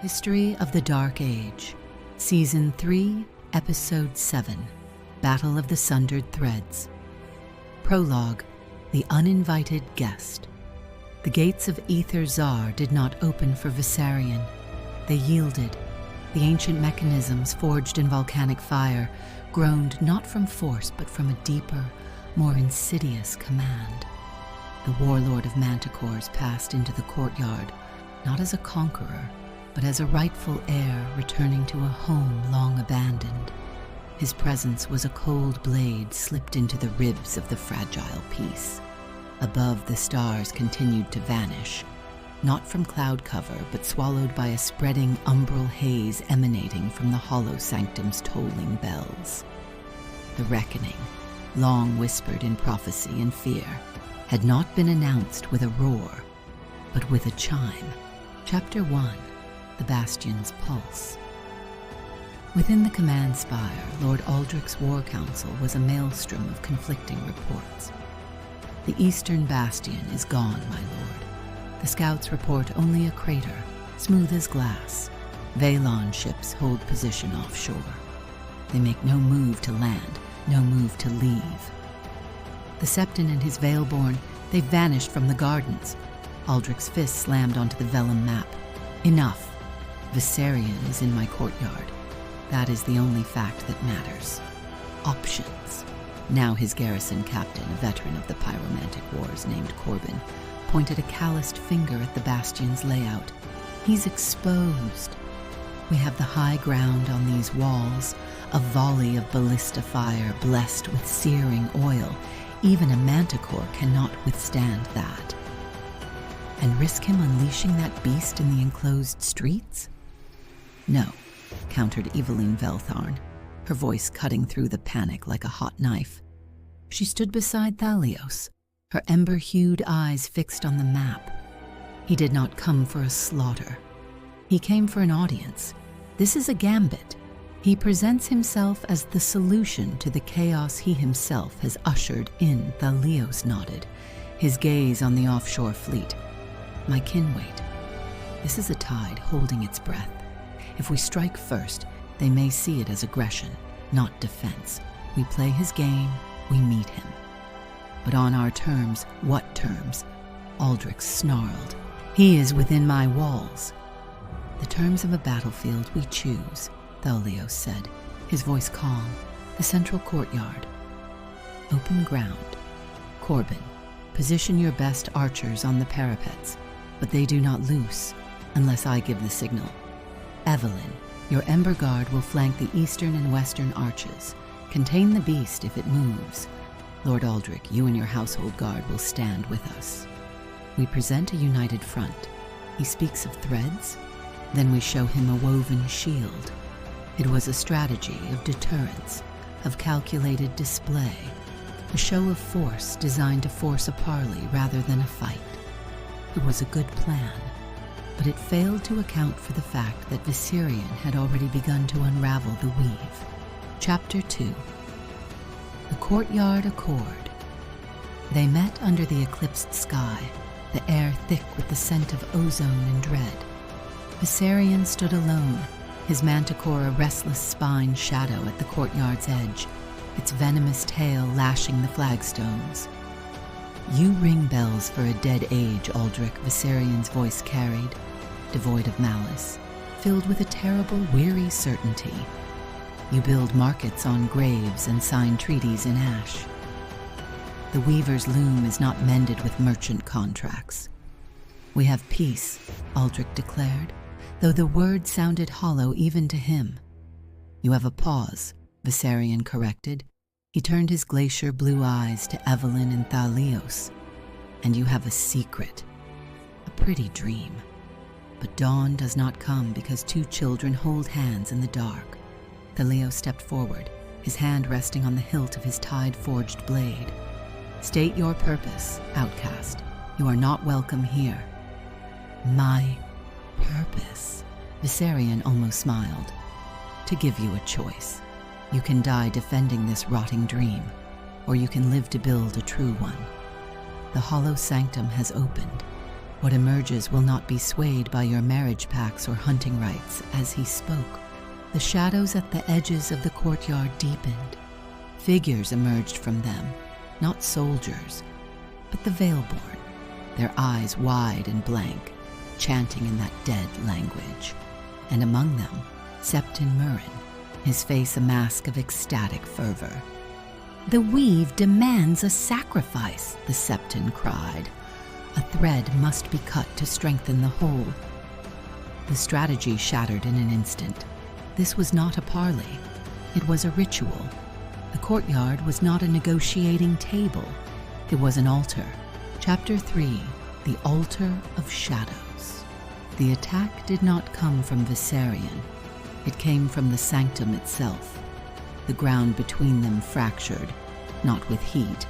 History of the Dark Age, Season 3, Episode 7, Battle of the Sundered Threads. Prologue, The Uninvited Guest. The gates of Aether-Zarr did not open for Viserion. They yielded. The ancient mechanisms forged in volcanic fire groaned not from force but from a deeper, more insidious command. The warlord of Manticores passed into the courtyard, not as a conqueror, but as a rightful heir returning to a home long abandoned. His presence was a cold blade slipped into the ribs of the fragile piece. Above, the stars continued to vanish, not from cloud cover, but swallowed by a spreading umbral haze emanating from the hollow Sanctum's tolling bells. The reckoning, long whispered in prophecy and fear, had not been announced with a roar, but with a chime. Chapter 1. The Bastion's Pulse. Within the command spire, Lord Aldrich's war council was a maelstrom of conflicting reports. The eastern bastion is gone, my lord. The scouts report only a crater, smooth as glass. Veilborn ships hold position offshore. They make no move to land, no move to leave. The Septon and his Veilborn, they vanished from the gardens. Aldrich's fist slammed onto the vellum map. Enough. Viserion is in my courtyard. That is the only fact that matters. Options. Now his garrison captain, a veteran of the pyromantic wars named Corbin, pointed a calloused finger at the bastion's layout. He's exposed. We have the high ground on these walls, a volley of ballista fire blessed with searing oil. Even a Manticore cannot withstand that. And risk him unleashing that beast in the enclosed streets? No, countered Evelyne Veltharn, her voice cutting through the panic like a hot knife. She stood beside Thaleos, her ember-hued eyes fixed on the map. He did not come for a slaughter. He came for an audience. This is a gambit. He presents himself as the solution to the chaos he himself has ushered in. Thaleos nodded, his gaze on the offshore fleet. My kin wait. This is a tide holding its breath. If we strike first, they may see it as aggression, not defense. We play his game, we meet him. But on our terms, what terms? Aldrich snarled. He is within my walls. The terms of a battlefield we choose, Thaleos said, his voice calm. The central courtyard. Open ground. Corbin, position your best archers on the parapets, but they do not loose unless I give the signal. Evelyne, your Ember Guard will flank the eastern and western arches. Contain the beast if it moves. Lord Aldrich, you and your household guard will stand with us. We present a united front. He speaks of threads. Then we show him a woven shield. It was a strategy of deterrence, of calculated display, a show of force designed to force a parley rather than a fight. It was a good plan, but it failed to account for the fact that Viserion had already begun to unravel the weave. Chapter 2. The Courtyard Accord. They met under the eclipsed sky, the air thick with the scent of ozone and dread. Viserion stood alone, his Manticore a restless spine shadow at the courtyard's edge, its venomous tail lashing the flagstones. You ring bells for a dead age, Aldrich, Viserion's voice carried, devoid of malice, filled with a terrible, weary certainty. You build markets on graves and sign treaties in ash. The weaver's loom is not mended with merchant contracts. We have peace, Aldrich declared, though the word sounded hollow even to him. You have a pause, Viserion corrected. He turned his glacier blue eyes to Evelyne and Thaleos. And you have a secret, a pretty dream. But dawn does not come because two children hold hands in the dark. Thaleos stepped forward, his hand resting on the hilt of his tide-forged blade. State your purpose, outcast. You are not welcome here. My purpose? Viserion almost smiled. To give you a choice. You can die defending this rotting dream, or you can live to build a true one. The hollow Sanctum has opened. What emerges will not be swayed by your marriage pacts or hunting rights. As he spoke, the shadows at the edges of the courtyard deepened. Figures emerged from them, not soldiers, but the Veilborn, their eyes wide and blank, chanting in that dead language. And among them, Septon Murren, his face a mask of ecstatic fervor. "The weave demands a sacrifice," the Septon cried. "A thread must be cut to strengthen the whole." The strategy shattered in an instant. This was not a parley. It was a ritual. The courtyard was not a negotiating table. It was an altar. Chapter 3, The Altar of Shadows. The attack did not come from Viserion. It came from the Sanctum itself. The ground between them fractured, not with heat,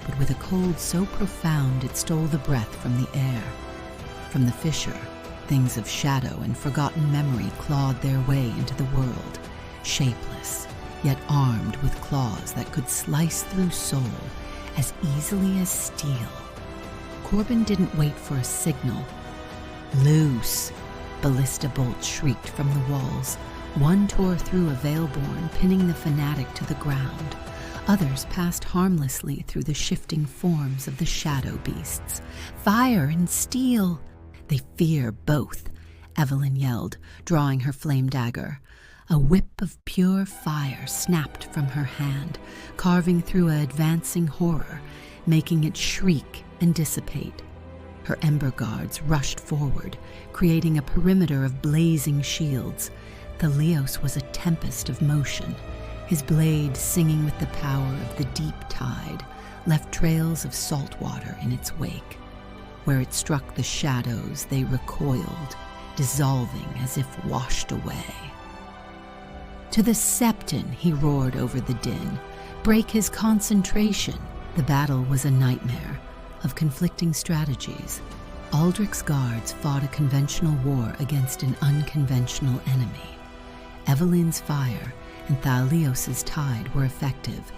but with a cold so profound it stole the breath from the air. From the fissure, things of shadow and forgotten memory clawed their way into the world, shapeless, yet armed with claws that could slice through soul as easily as steel. Corbin didn't wait for a signal. "Loose!" Ballista bolts shrieked from the walls. One tore through a Veilborn, pinning the fanatic to the ground. Others passed harmlessly through the shifting forms of the shadow beasts. "Fire and steel!" "They fear both," Evelyne yelled, drawing her flame dagger. A whip of pure fire snapped from her hand, carving through an advancing horror, making it shriek and dissipate. Her Ember guards rushed forward, creating a perimeter of blazing shields. Thaleos was a tempest of motion. His blade, singing with the power of the deep tide, left trails of salt water in its wake. Where it struck the shadows, they recoiled, dissolving as if washed away. "To the Septon," he roared over the din. "Break his concentration." The battle was a nightmare of conflicting strategies. Aldrich's guards fought a conventional war against an unconventional enemy. Evelyne's fire and Thaleos' tide were effective,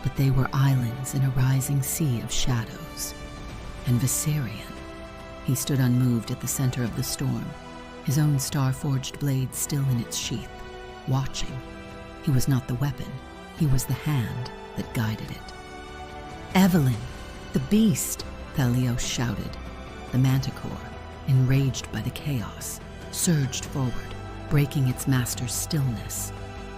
but they were islands in a rising sea of shadows. And Viserion, he stood unmoved at the center of the storm, his own star-forged blade still in its sheath, watching. He was not the weapon, he was the hand that guided it. "Evelyne, the beast!" Thaleos shouted. The Manticore, enraged by the chaos, surged forward, breaking its master's stillness.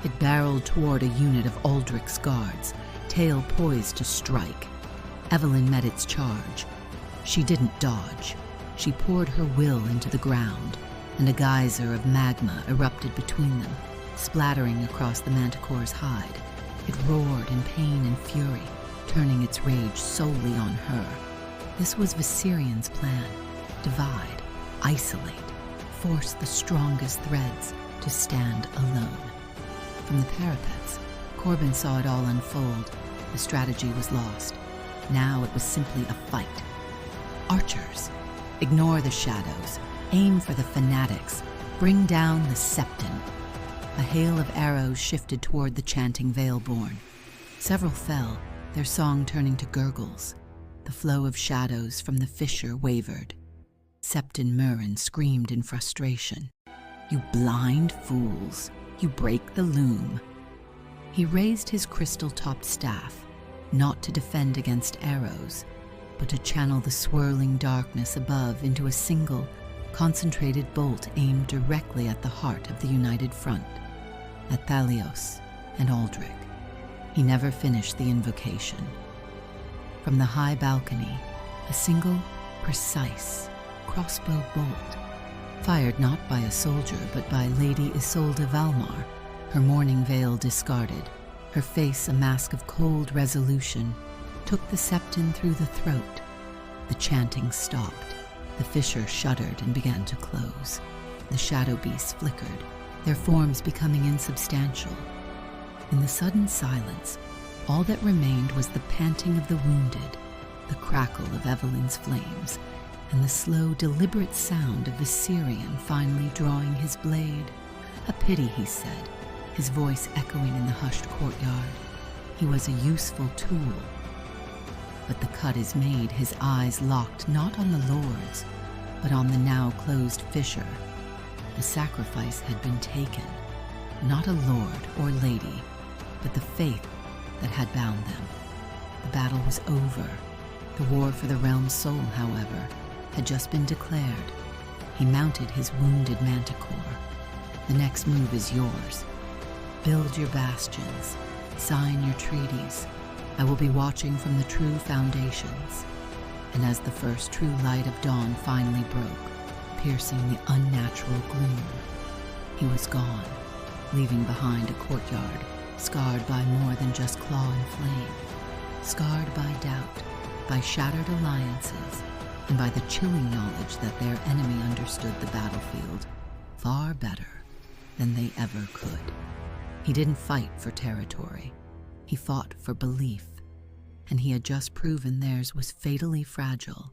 It barreled toward a unit of Aldrich's guards, tail poised to strike. Evelyne met its charge. She didn't dodge. She poured her will into the ground, and a geyser of magma erupted between them, splattering across the Manticore's hide. It roared in pain and fury, turning its rage solely on her. This was Viserion's plan: divide, isolate, force the strongest threads to stand alone. From the parapets, Corbin saw it all unfold. The strategy was lost. Now it was simply a fight. Archers, ignore the shadows, aim for the fanatics, bring down the Septon. A hail of arrows shifted toward the chanting Veilborn. Several fell, their song turning to gurgles. The flow of shadows from the fissure wavered. Septon Murren screamed in frustration. "You blind fools! You break the loom!" He raised his crystal-topped staff, not to defend against arrows, but to channel the swirling darkness above into a single, concentrated bolt aimed directly at the heart of the united front, at Thaleos and Aldrich. He never finished the invocation. From the high balcony, a single, precise crossbow bolt, fired not by a soldier but by Lady Isolde Valmar, her mourning veil discarded, her face a mask of cold resolution, took the Septon through the throat. The chanting stopped. The fissure shuddered and began to close. The shadow beasts flickered, their forms becoming insubstantial. In the sudden silence, all that remained was the panting of the wounded, the crackle of Evelyne's flames, and the slow, deliberate sound of Viserion finally drawing his blade. "A pity," he said, his voice echoing in the hushed courtyard. "He was a useful tool." But the cut is made, his eyes locked not on the lords, but on the now closed fissure. The sacrifice had been taken, not a lord or lady, but the faith that had bound them. The battle was over. The war for the realm's soul, however, had just been declared. He mounted his wounded Manticore. The next move is yours. Build your bastions. Sign your treaties. I will be watching from the true foundations. And as the first true light of dawn finally broke, piercing the unnatural gloom, he was gone, leaving behind a courtyard scarred by more than just claw and flame, scarred by doubt, by shattered alliances, and by the chilling knowledge that their enemy understood the battlefield far better than they ever could. He didn't fight for territory. He fought for belief, and he had just proven theirs was fatally fragile.